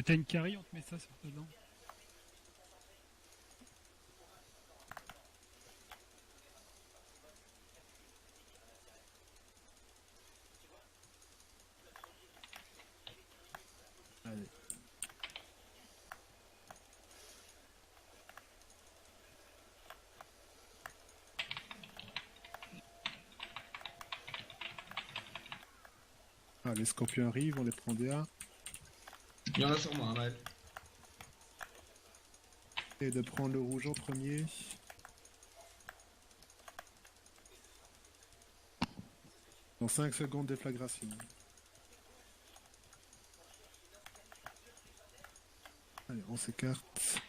T'as une carry, on te met ça sur dedans. Allez. Ah, les scorpions arrivent, on les prend des 1. Il y en a sur moi, hein, Maël. Et de prendre le rouge en premier. Dans 5 secondes, déflagration. Allez, on s'écarte.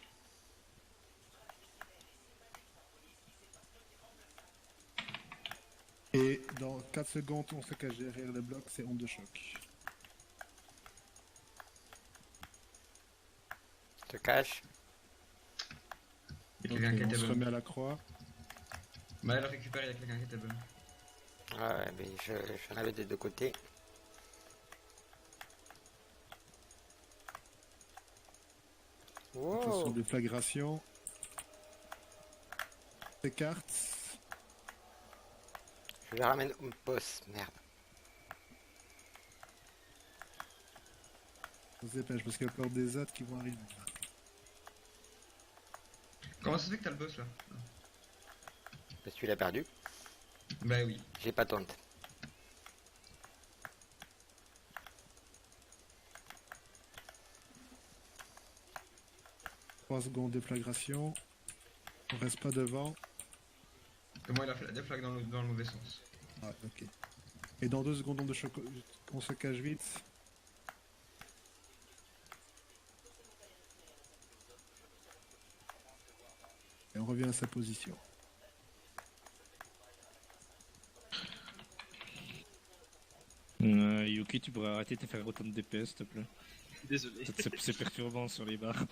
Et dans 4 secondes, on se cache derrière le bloc, c'est onde de choc. Je te cache. Il y a Donc, quelqu'un qui on était se bon. remet à la croix. Maël a récupéré, il y a quelqu'un qui était bon. Ouais, mais j'en avais des deux côtés. Attention, Wow. déflagration. S'écarte. Je le ramène au boss, merde. On se dépêche parce qu'il y a encore des autres qui vont arriver. Comment ça se fait que t'as le boss là? Parce que tu l'as perdu. Bah oui. J'ai pas tente. 3 secondes déflagration. On reste pas devant. Et moi il a fait la déflag dans le mauvais sens. Ah, ok. Et dans 2 secondes, onde de choc, on se cache vite. Et on revient à sa position. Yuki, tu pourrais arrêter de faire autant de DPS, s'il te plaît. Désolé. C'est perturbant sur les barres.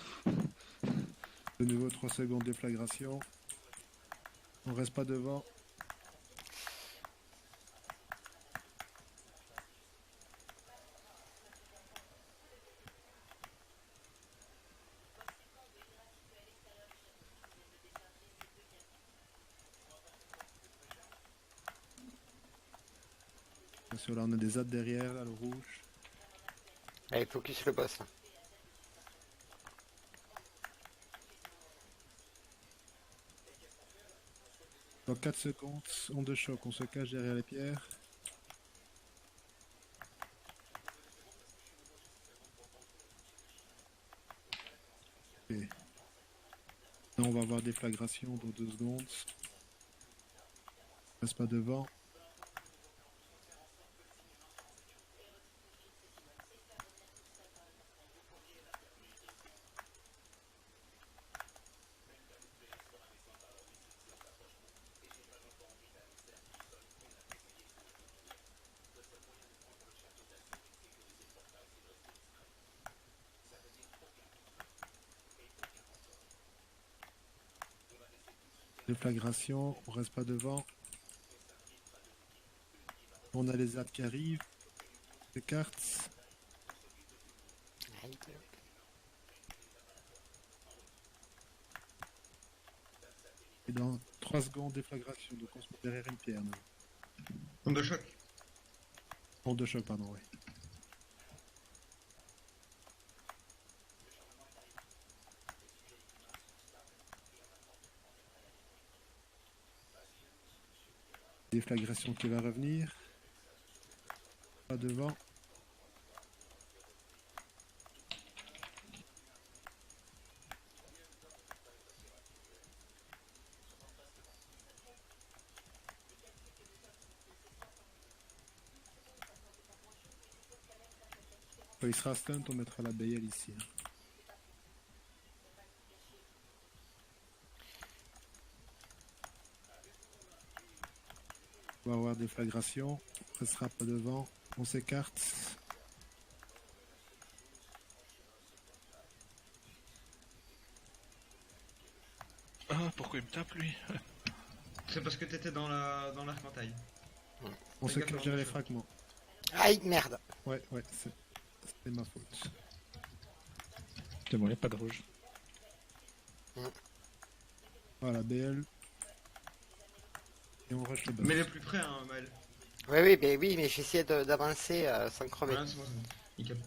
De nouveau 3 secondes déflagration. On reste pas devant. Attention, là on a des autres derrière, là, le rouge. Allez, focus le boss. Là. Dans 4 secondes, onde de choc, on se cache derrière les pierres. Et là, on va avoir déflagration dans 2 secondes. On reste pas devant. Déflagration, on reste pas devant. On a les arcs qui arrivent. Les cartes. Aïe. Et dans 3 secondes, déflagration. Donc on se met derrière une pierre. Nous. Onde de choc. Onde de choc, pardon, oui. Déflagration qui va revenir. Pas devant. Quand il sera stunt, on mettra la BL ici. Hein. On va avoir déflagration. On restera pas devant. On s'écarte. Ah, pourquoi il me tape lui? C'est parce que t'étais dans l'arc-en-taille. On se Fais gaffe, cache onde derrière de les choc. fragments. Aïe, merde. Ouais, c'est ma faute. C'est bon, y a pas de rouge. Voilà, BL. Et on rush le boss. Mais les plus près, hein, Maël. Oui, mais j'essayais d'avancer sans crever. Voilà, c'est bon, c'est bon. Nickel.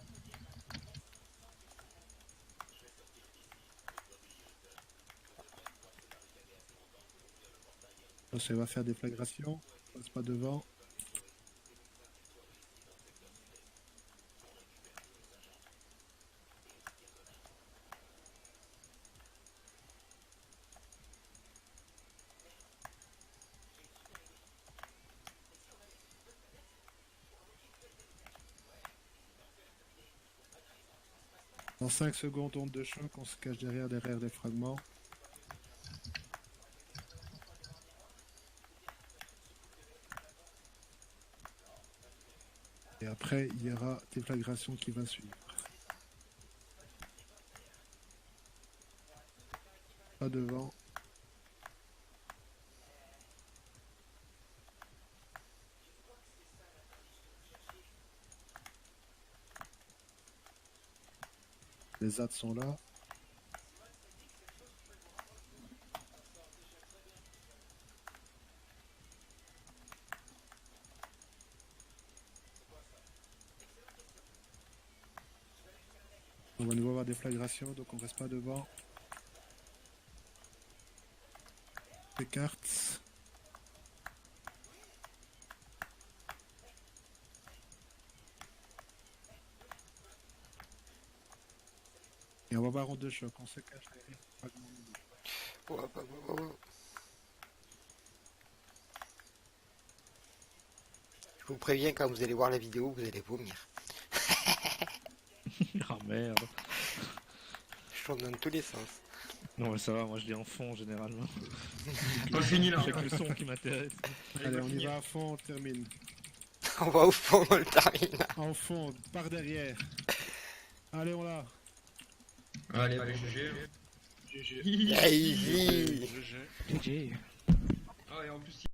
Boss, elle va faire déflagration. Passe pas devant. Dans 5 secondes, onde de choc, on se cache derrière les fragments. Et après, il y aura déflagration qui va suivre. Pas devant. Les ZAD sont là. On va nouveau avoir des flagrations, donc on reste pas devant. Les cartes. Et on va voir en deux chocs, on se cache derrière les fragments. Je vous préviens, quand vous allez voir la vidéo, vous allez vomir. Ah merde. Je tourne dans tous les sens. Non, mais ça va, moi je l'ai en fond généralement. On finit là. C'est que le son qui m'intéresse. Allez, on y va à fond, on termine. On va au fond, on le termine. En fond, par derrière. Allez, on l'a. Allez, GG. GG. Easy. GG. GG. Ah, et en plus,